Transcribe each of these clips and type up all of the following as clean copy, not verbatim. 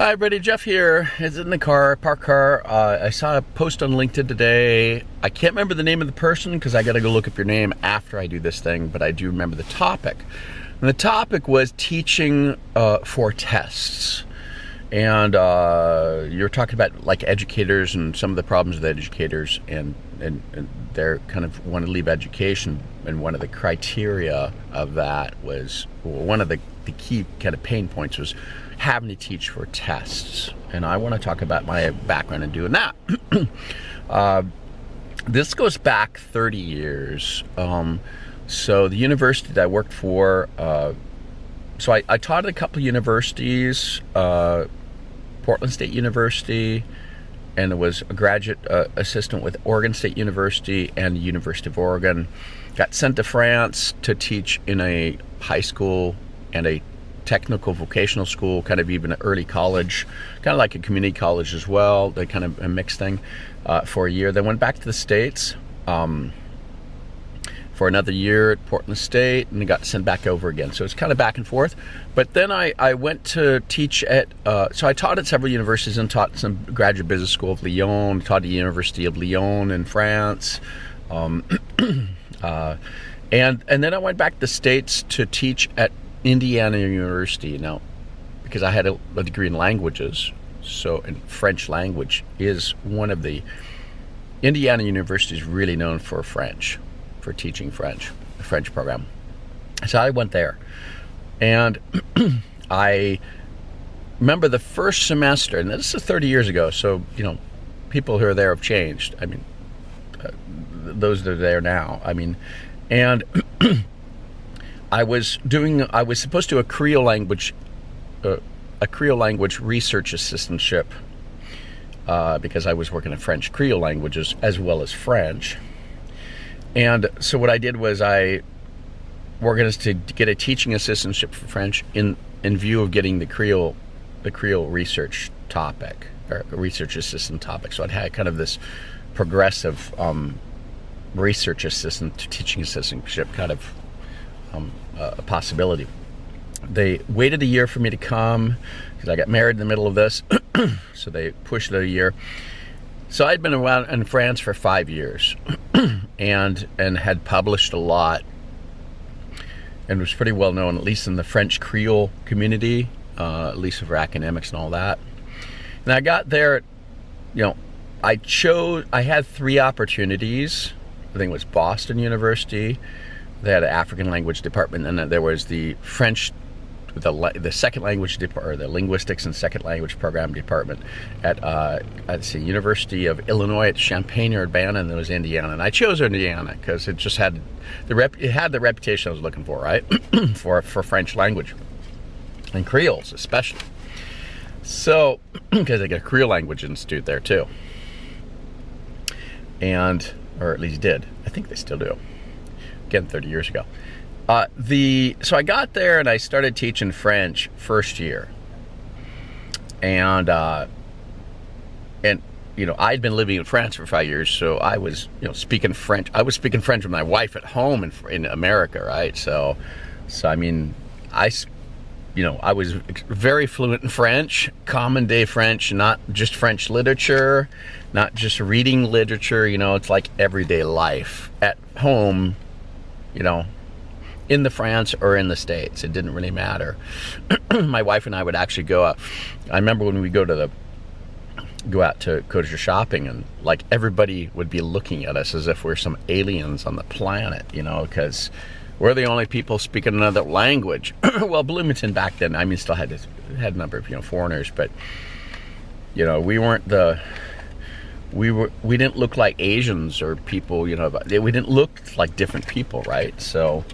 Hi, everybody. Jeff here. It's in the parked car. I saw a post on LinkedIn today. I can't remember the name of the person because I got to go look up your name after I do this thing, but I do remember the topic. And the topic was teaching for tests. And you're talking about like educators and some of the problems with educators, and they're kind of want to leave education. And one of the criteria of that was, well, one of the key kind of pain points was having to teach for tests. And I want to talk about my background in doing that. This goes back 30 years. So the university that I worked for, so I taught at a couple of universities, Portland State University, and was a graduate assistant with Oregon State University and the University of Oregon. Got sent to France to teach in a high school and a technical vocational school, kind of even an early college, kind of like a community college as well. They kind of a mixed thing for a year. Then went back to the States for another year at Portland State, and got sent back over again. So it's kind of back and forth. But then I went to teach at, so I taught at several universities and taught some graduate business school of Lyon, taught at the University of Lyon in France. And then I went back to the States to teach at Indiana University. Now, because I had a degree in languages, so in French language is one of the, Indiana University is really known for French, for teaching French, the French program. So I went there, and I remember the first semester, and this is 30 years ago, so, you know, people who are there have changed. I mean, those that are there now, I mean, and I was supposed to do a Creole language research assistantship because I was working in French Creole languages as well as French. And so what I did was I organized to get a teaching assistantship for French in view of getting the Creole research topic, or research assistant topic. So I'd had kind of this progressive research assistant to teaching assistantship kind of a possibility. They waited a year for me to come because I got married in the middle of this, so they pushed it a year. So I'd been around in France for 5 years and had published a lot and was pretty well known, at least in the French Creole community, at least for academics and all that. And I got there, you know, I had 3 opportunities. I think it was Boston University. They had an African language department, and then there was the French, the second language or the linguistics and second language program department at the University of Illinois at Champaign-Urbana, and there was Indiana. And I chose Indiana because it just had the reputation I was looking for, right? for French language and Creoles especially. So because they got a Creole language institute there too, or at least did. I think they still do. Again, 30 years ago. So I got there and I started teaching French first year. And you know, I'd been living in France for 5 years, so I was, you know, speaking French. I was speaking French with my wife at home in America, right? So I mean, I was very fluent in French, common day French, not just French literature, not just reading literature, you know, it's like everyday life at home, you know, in the France or in the States. It didn't really matter. My wife and I would actually go out. I remember when we go out to kosher shopping, and like everybody would be looking at us as if we're some aliens on the planet, you know, because we're the only people speaking another language. Well, Bloomington back then, I mean, still had a number of, you know, foreigners, but, you know, we didn't look like Asians or people, you know, we didn't look like different people, right? So,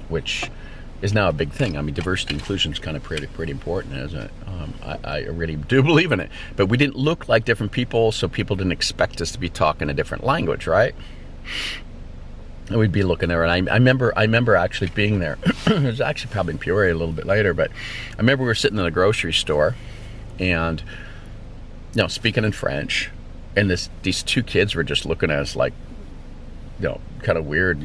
which is now a big thing. I mean, diversity inclusion is kind of pretty important, isn't it? I really do believe in it. But we didn't look like different people, so people didn't expect us to be talking a different language, right? And we'd be looking there, and I remember actually being there. It was actually probably in Peoria a little bit later, but I remember we were sitting in a grocery store, and, you know, speaking in French, and these 2 kids were just looking at us like, you know, kind of weird.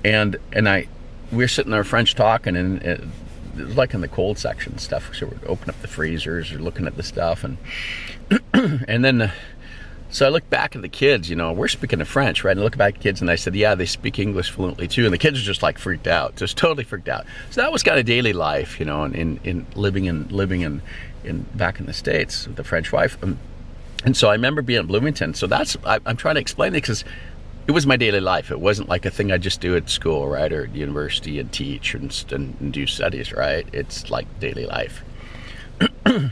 And we were sitting there French talking, and it was like in the cold section stuff. So we'd open up the freezers, or looking at the stuff, and and then. So I looked back at the kids, we're speaking of French, right? And I looked back at the kids and I said, yeah, they speak English fluently too. And the kids are just like freaked out, just totally freaked out. So that was kind of daily life, in living in back in the States with the French wife. And so I remember being in Bloomington. So I'm trying to explain it because it was my daily life. It wasn't like a thing I just do at school, right? Or at university and teach and do studies, right? It's like daily life.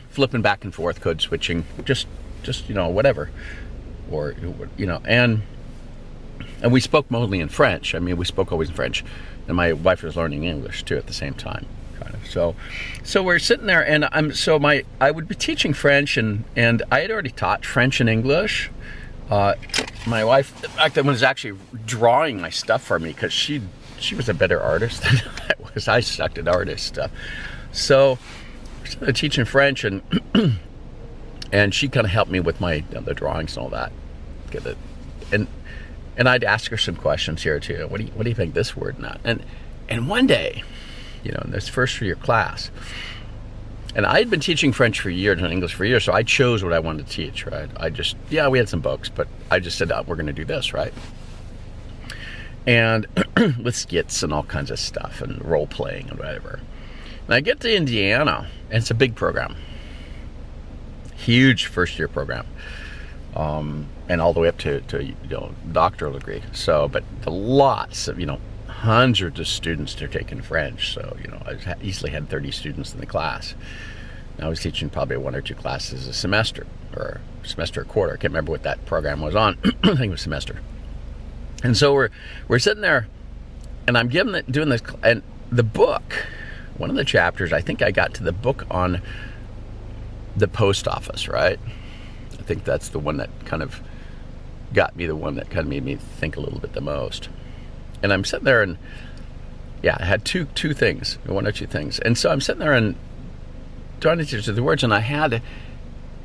Flipping back and forth, code switching, just whatever. Or, and we spoke mostly in French. I mean, we spoke always in French, and my wife was learning English too at the same time, kind of. So we're sitting there, and I would be teaching French, and I had already taught French and English. My wife, in fact, was actually drawing my stuff for me because she was a better artist than I was. I sucked at artist stuff. So we're sitting there teaching French, and she kind of helped me with the drawings and all that. Get it, and I'd ask her some questions here too. What do you think this word not? And one day, in this first year class, and I had been teaching French for years and English for years, so I chose what I wanted to teach. Right? We had some books, but I just said, we're going to do this, right? And with skits and all kinds of stuff and role playing and whatever. And I get to Indiana, and it's a big program. Huge first year program, and all the way up to doctoral degree. So, but lots of hundreds of students that are taking French. So I easily had 30 students in the class. And I was teaching probably 1 or 2 classes a semester, or semester a quarter. I can't remember what that program was on. I think it was semester. And so we're sitting there, and I'm doing this, and the book. One of the chapters, I think I got to the book on the post office, right? I think that's the one that kind of got me, the one that kind of made me think a little bit the most. And I'm sitting there, and I had two things, 1 or 2 things. And so I'm sitting there and trying to teach the words, and there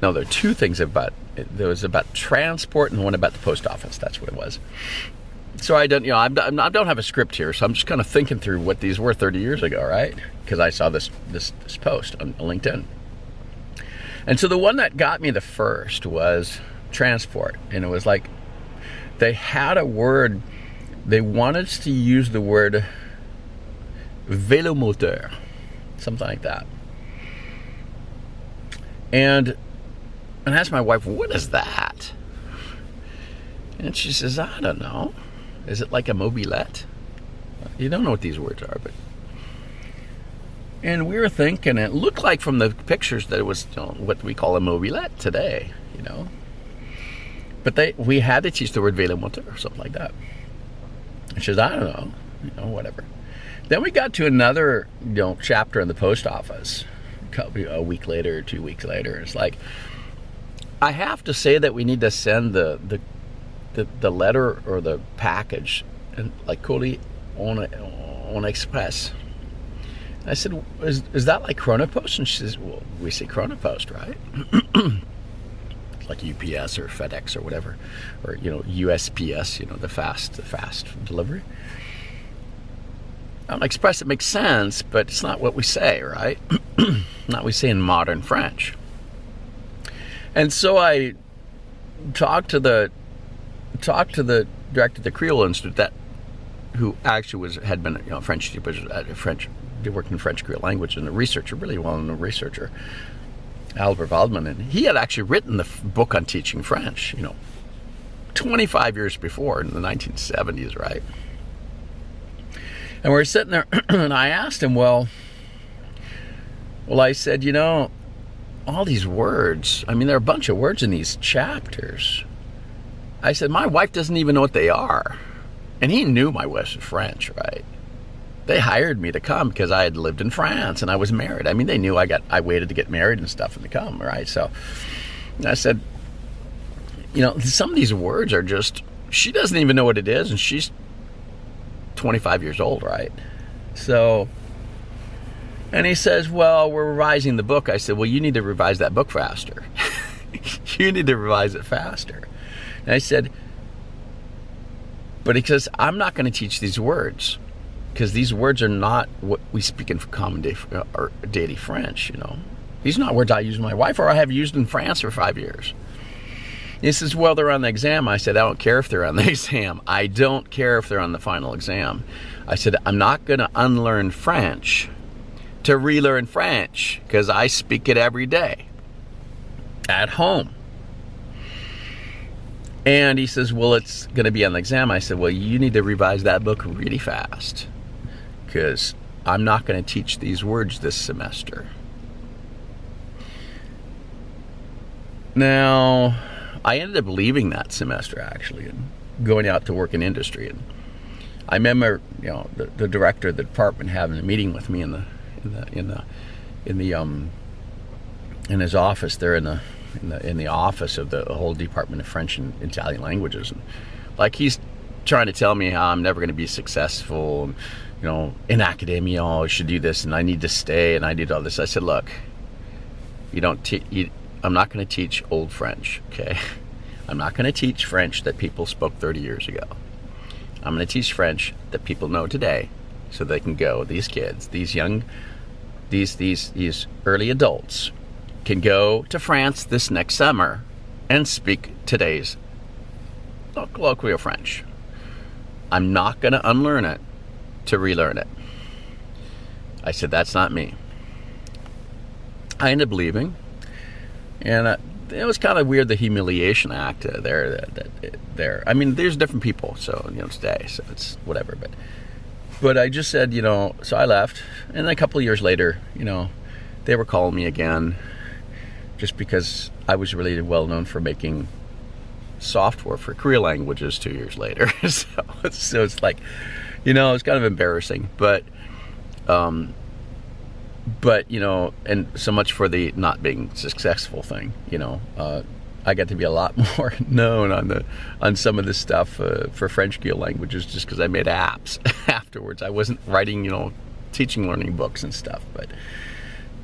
are 2 things there was about transport and one about the post office. That's what it was. So I don't have a script here, so I'm just kind of thinking through what these were 30 years ago, right? Because I saw this post on LinkedIn. And so the one that got me the first was transport. And it was like they had a word, they wanted us to use the word vélomoteur, something like that. And I asked my wife, what is that? And she says, I don't know. Is it like a mobilette? You don't know what these words are, but... And we were thinking, it looked like from the pictures that it was what we call a mobilette today, But we had to teach the word vélomoteur or something like that. And she says, I don't know, whatever. Then we got to another, chapter in the post office. A week later, 2 weeks later, it's like, I have to say that we need to send the letter or the package, and like colis on express. I said, is that like Chronopost? And she says, well, we say Chronopost, right? Like UPS or FedEx or whatever, or USPS, the fast delivery. On Express, it makes sense, but it's not what we say, right? Not what we say in modern French. And so I talked to the director of the Creole Institute, who actually had been French. He was French. He worked in French Creole language and a researcher, really well-known researcher, Albert Waldman, and he had actually written the book on teaching French, 25 years before, in the 1970s, right? And we're sitting there, and I asked him, well, I said, all these words, there are a bunch of words in these chapters. I said, my wife doesn't even know what they are. And he knew my wife was French, right? They hired me to come because I had lived in France and I was married. They knew I waited to get married and stuff and to come, right? So I said, some of these words are just, she doesn't even know what it is, and she's 25 years old, right? So, and he says, well, we're revising the book. I said, well, you need to revise that book faster. You need to revise it faster. And I said, but he says, I'm not going to teach these words. because these words are not what we speak in common day or daily French. These are not words I use with my wife or I have used in France for 5 years. He says, well, they're on the exam. I said, I don't care if they're on the exam. I don't care if they're on the final exam. I said, I'm not going to unlearn French to relearn French because I speak it every day at home. And he says, well, it's going to be on the exam. I said, well, you need to revise that book really fast because I'm not going to teach these words this semester. Now, I ended up leaving that semester actually and going out to work in industry. And I remember, the director of the department having a meeting with me in his office there in the office of the whole Department of French and Italian languages, and like he's trying to tell me how I'm never going to be successful, and, in academia, I should do this, and I need to stay, and I need all this. I said, look, I'm not going to teach old French, okay? I'm not going to teach French that people spoke 30 years ago. I'm going to teach French that people know today, so they can go. These kids, these early adults, can go to France this next summer and speak today's colloquial French. I'm not going to unlearn it to relearn it. I said, that's not me. I ended up leaving, and it was kind of weird, the humiliation act there. I mean, there's different people, so today, so it's whatever. But I just said, so I left, and then a couple of years later, they were calling me again. Just because I was really well known for making software for Korean languages 2 years later. so it's like, it's kind of embarrassing. But and so much for the not being successful thing. I got to be a lot more known on some of this stuff for French Korean languages just because I made apps afterwards. I wasn't writing, teaching learning books and stuff,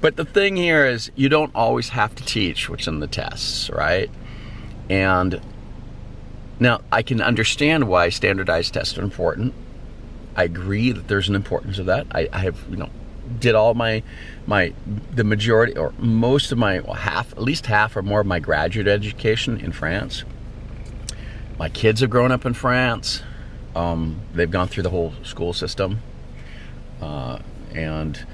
But the thing here is you don't always have to teach what's in the tests, right? And now I can understand why standardized tests are important. I agree that there's an importance of that. I have, did all the majority or most of my, at least half or more of my graduate education in France. My kids have grown up in France. They've gone through the whole school system. And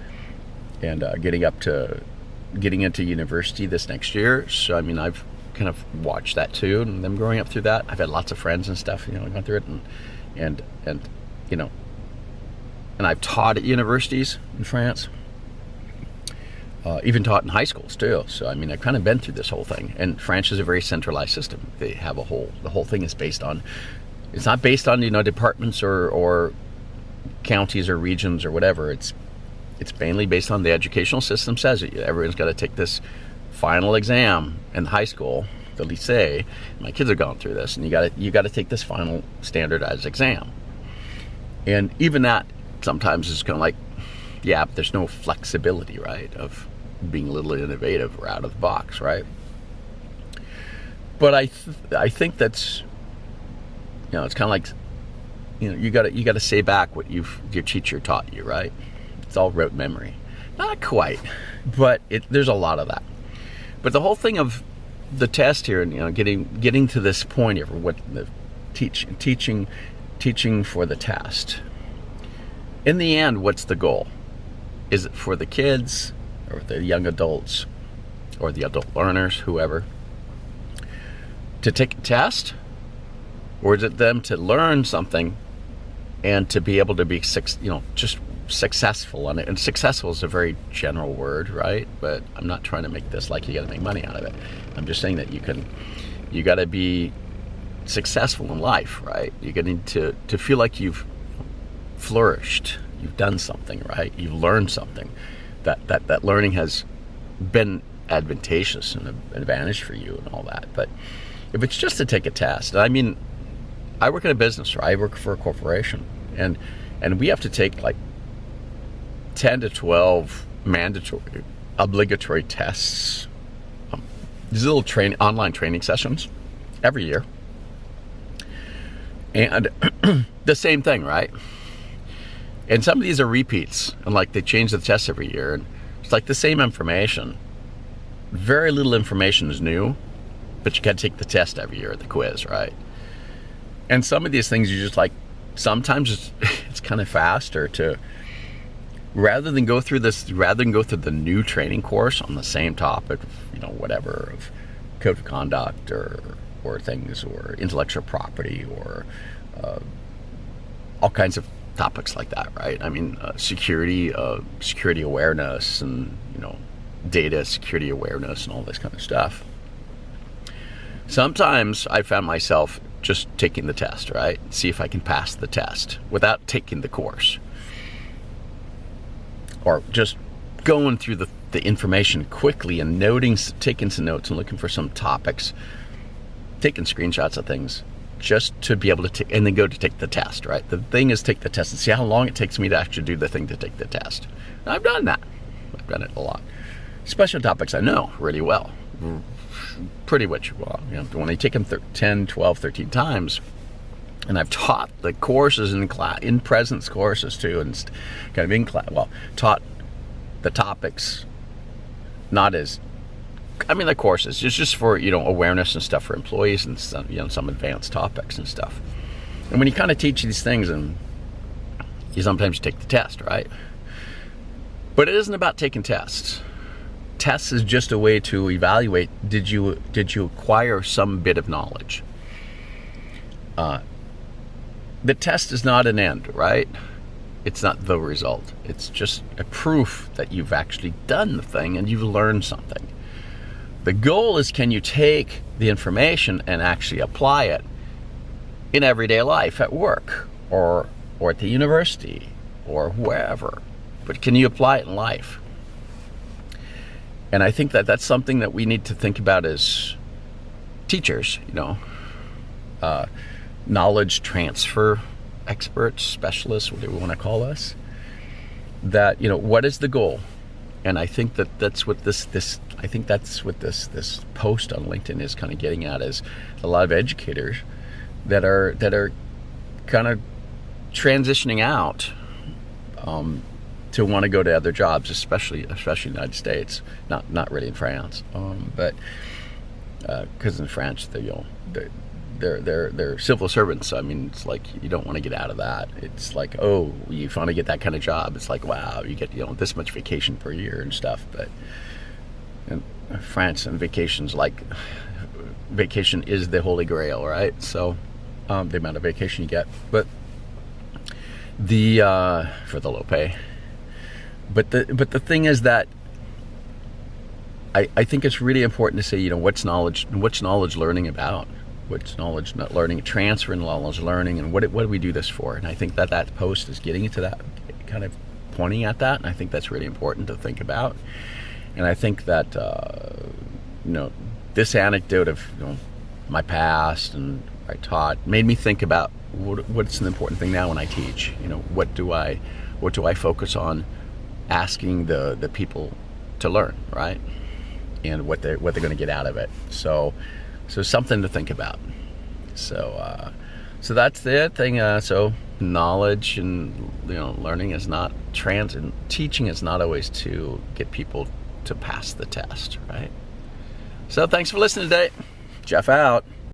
getting into university this next year. So, I've kind of watched that too, and them growing up through that. I've had lots of friends and stuff, gone through it, and I've taught at universities in France, even taught in high schools too. So, I've kind of been through this whole thing, and France is a very centralized system. They have the whole thing is based on, it's not based on, departments or counties or regions or whatever. It's mainly based on the educational system says it. Everyone's got to take this final exam in high school, the lycée. My kids have gone through this, and you got to take this final standardized exam. And even that sometimes is kind of like, yeah, but there's no flexibility, right, of being a little innovative or out of the box, right? But I think that's, it's kind of like, you got to say back what your teacher taught you, right? It's all rote memory. Not quite, but there's a lot of that. But the whole thing of the test here, and getting to this point of what the teaching for the test. In the end, what's the goal? Is it for the kids or the young adults or the adult learners, whoever, to take a test, or is it them to learn something and to be able to be just successful on it? And successful is a very general word, right? But I'm not trying to make this like you got to make money out of it. I'm just saying that you got to be successful in life, right? You're going to feel like you've flourished, you've done something, right? You've learned something, that learning has been advantageous and an advantage for you and all that. But if it's just to take a test, I work in a business, right? I work for a corporation, and we have to take like 10 to 12 mandatory, obligatory tests, these little online training sessions every year. And the same thing, right? And some of these are repeats, and like they change the tests every year, and it's like the same information. Very little information is new, but you got to take the test every year, the quiz, right? And some of these things you just like, sometimes it's kind of faster to, rather than go through the new training course on the same topic, whatever, of code of conduct or things, or intellectual property, or all kinds of topics like that, right? I mean, security awareness, and data security awareness, and all this kind of stuff. Sometimes I found myself just taking the test, right? See if I can pass the test without taking the course, or just going through the information quickly and taking some notes and looking for some topics, taking screenshots of things, just to be able to and then go to take the test, right? The thing is, take the test and see how long it takes me to actually do the thing to take the test. And I've done that. I've done it a lot. Special topics I know really well. Pretty much well. When I take them 10, 12, 13 times, and I've taught the courses in class, in presence courses too, and kind of in class, taught the topics, not as, the courses, it's just for, awareness and stuff for employees, and some advanced topics and stuff. And when you kind of teach these things, and sometimes you take the test, right? But it isn't about taking tests. Tests is just a way to evaluate, did you acquire some bit of knowledge? The test is not an end, right? It's not the result. It's just a proof that you've actually done the thing and you've learned something. The goal is, can you take the information and actually apply it in everyday life, at work, or at the university, or wherever? But can you apply it in life? And I think that that's something that we need to think about as teachers, knowledge transfer experts, specialists, whatever we want to call us. That, what is the goal? And I think that's what this post on LinkedIn is kind of getting at, is a lot of educators that are kind of transitioning out to want to go to other jobs, especially in the United States, not really in France, but because in France they're civil servants. I mean, it's like you don't want to get out of that. It's like, oh, you want to get that kind of job. It's like, wow, you get this much vacation per year and stuff. But in France, and vacation is the holy grail, right? So the amount of vacation you get, but for the low pay. But the thing is that I think it's really important to say, what's knowledge learning about? What's knowledge not learning, transfer and knowledge learning, and what do we do this for? And I think that post is getting into that, kind of pointing at that, and I think that's really important to think about. And I think that this anecdote of my past and I taught made me think about what's an important thing now when I teach. What do I focus on asking the people to learn, right? And what they're going to get out of it. So something to think about. So that's the thing. So knowledge and learning is not and teaching is not always to get people to pass the test, right? So thanks for listening today. Jeff out.